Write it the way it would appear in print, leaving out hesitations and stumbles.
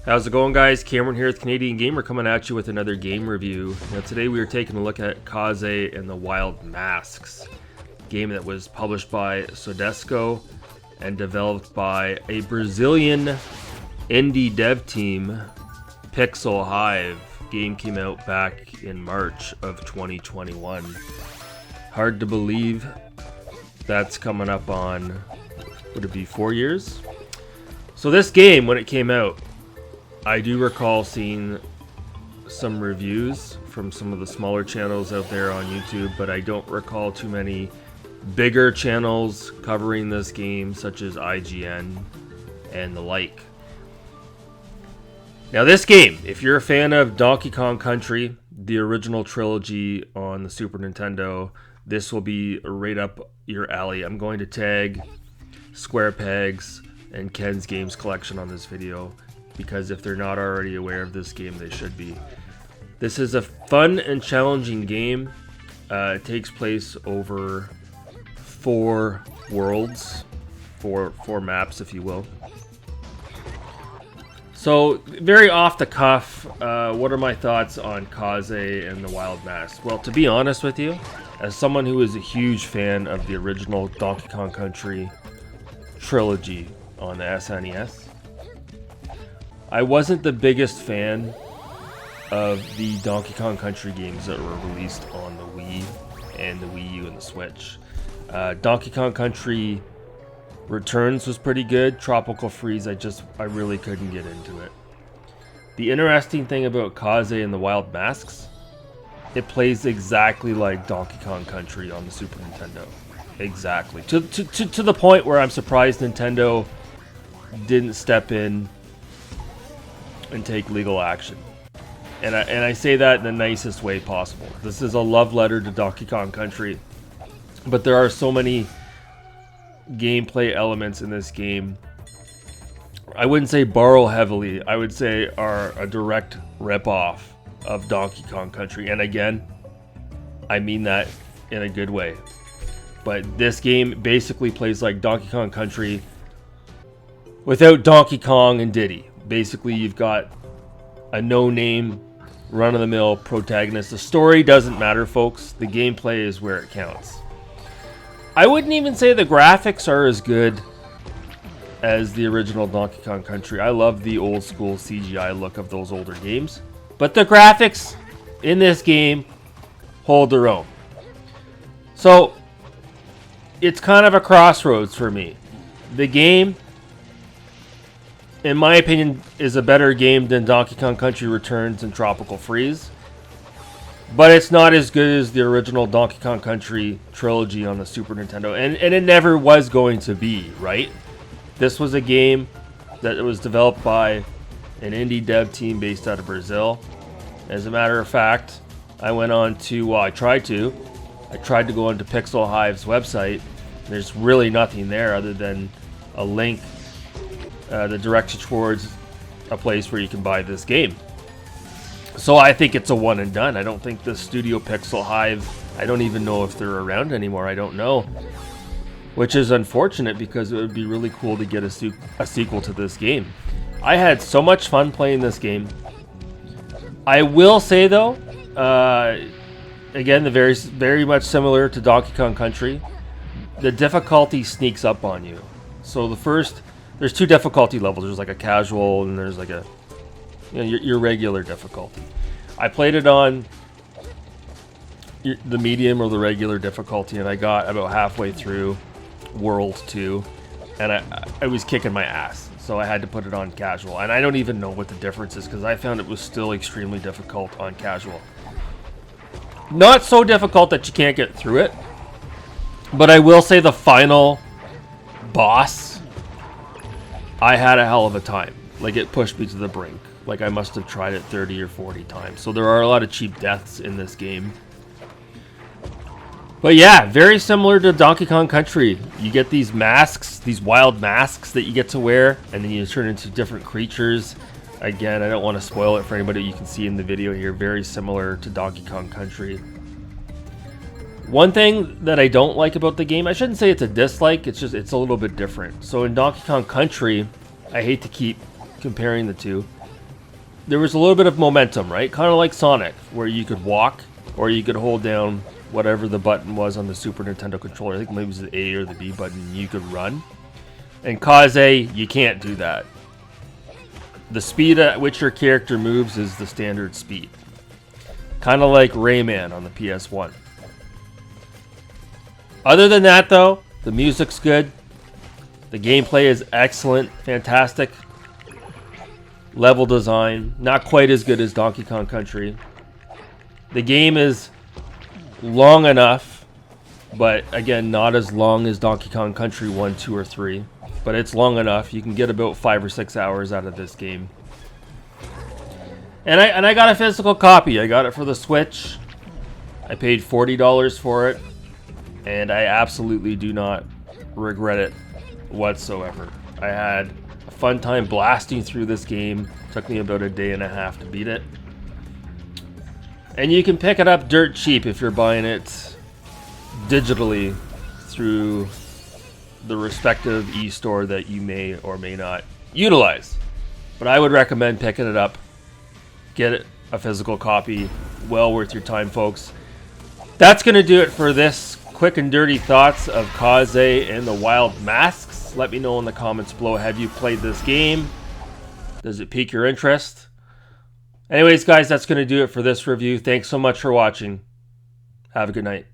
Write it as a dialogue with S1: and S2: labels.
S1: How's it going, guys? Cameron here with Canadian Gamer coming at you with another game review. Now today we are taking a look at Kaze and the Wild Masks, game that was published by Sodesco and developed by a Brazilian indie dev team, Pixel Hive. Game came out back in March of 2021. Hard to believe that's coming up on, would it be 4 years? So this game, when it came out, I do recall seeing some reviews from some of the smaller channels out there on YouTube, but I don't recall too many bigger channels covering this game, such as IGN and the like. Now this game, if you're a fan of Donkey Kong Country, the original trilogy on the Super Nintendo, this will be right up your alley. I'm going to tag Square Pegs and Ken's Games Collection on this video, because if they're not already aware of this game, they should be. This is a fun and challenging game. It takes place over 4 worlds, four maps, if you will. So, very off the cuff, what are my thoughts on Kaze and the Wild Masks? Well, to be honest with you, as someone who is a huge fan of the original Donkey Kong Country trilogy on the SNES, I wasn't the biggest fan of the Donkey Kong Country games that were released on the Wii and the Wii U and the Switch. Donkey Kong Country Returns was pretty good. Tropical Freeze, I really couldn't get into it. The interesting thing about Kaze and the Wild Masks, it plays exactly like Donkey Kong Country on the Super Nintendo. Exactly. To the point where I'm surprised Nintendo didn't step in and take legal action. And I say that in the nicest way possible. This is a love letter to Donkey Kong Country, but there are so many gameplay elements in this game, I wouldn't say borrow heavily, I would say are a direct rip-off of Donkey Kong Country. And again, I mean that in a good way. But this game basically plays like Donkey Kong Country without Donkey Kong and Diddy. Basically, you've got a no-name, run-of-the-mill protagonist. The story doesn't matter, folks. The gameplay is where it counts. I wouldn't even say the graphics are as good as the original Donkey Kong Country. I love the old-school CGI look of those older games. But the graphics in this game hold their own. So, it's kind of a crossroads for me. The game, in my opinion, is a better game than Donkey Kong Country Returns and Tropical Freeze. But it's not as good as the original Donkey Kong Country trilogy on the Super Nintendo. And it never was going to be, right? This was a game that was developed by an indie dev team based out of Brazil. As a matter of fact, I went on to, well, I tried to go onto Pixel Hive's website. There's really nothing there other than a link that directs you towards a place where you can buy this game. So I think it's a one and done. I don't think the studio Pixel Hive, I don't even know if they're around anymore. I don't know. Which is unfortunate, because it would be really cool to get a sequel to this game. I had so much fun playing this game. I will say though, again, very much similar to Donkey Kong Country, the difficulty sneaks up on you. So there's 2 difficulty levels. There's like a casual and there's like a, your regular difficulty. I played it on the medium or the regular difficulty, and I got about halfway through World 2, and I was kicking my ass. So I had to put it on casual. And I don't even know what the difference is, because I found it was still extremely difficult on casual. Not so difficult that you can't get through it, but I will say the final boss, I had a hell of a time. Like, it pushed me to the brink. Like, I must have tried it 30 or 40 times. So there are a lot of cheap deaths in this game. But yeah, very similar to Donkey Kong Country. You get these masks, these wild masks that you get to wear, and then you turn into different creatures. Again, I don't want to spoil it for anybody. You can see in the video here, very similar to Donkey Kong Country. One thing that I don't like about the game, I shouldn't say it's a dislike, it's a little bit different. So in Donkey Kong Country, I hate to keep comparing the two, there was a little bit of momentum, right? Kind of like Sonic, where you could walk or you could hold down whatever the button was on the Super Nintendo controller. I think maybe it was the A or the B button, and you could run. In Kaze, you can't do that. The speed at which your character moves is the standard speed. Kind of like Rayman on the PS1. Other than that, though, the music's good. The gameplay is excellent, fantastic. Level design, not quite as good as Donkey Kong Country. The game is long enough, but again, not as long as Donkey Kong Country 1, 2, or 3. But it's long enough. You can get about 5 or 6 hours out of this game. And I got a physical copy. I got it for the Switch. I paid $40 for it. And I absolutely do not regret it whatsoever. I had a fun time blasting through this game. Took me about a day and a half to beat it. And you can pick it up dirt cheap if you're buying it digitally through the respective e-store that you may or may not utilize. But I would recommend picking it up. Get a physical copy. Well worth your time, folks. That's going to do it for this quick and dirty thoughts of Kaze and the Wild Masks. Let me know in the comments below. Have you played this game? Does it pique your interest? Anyways, guys, that's going to do it for this review. Thanks so much for watching. Have a good night.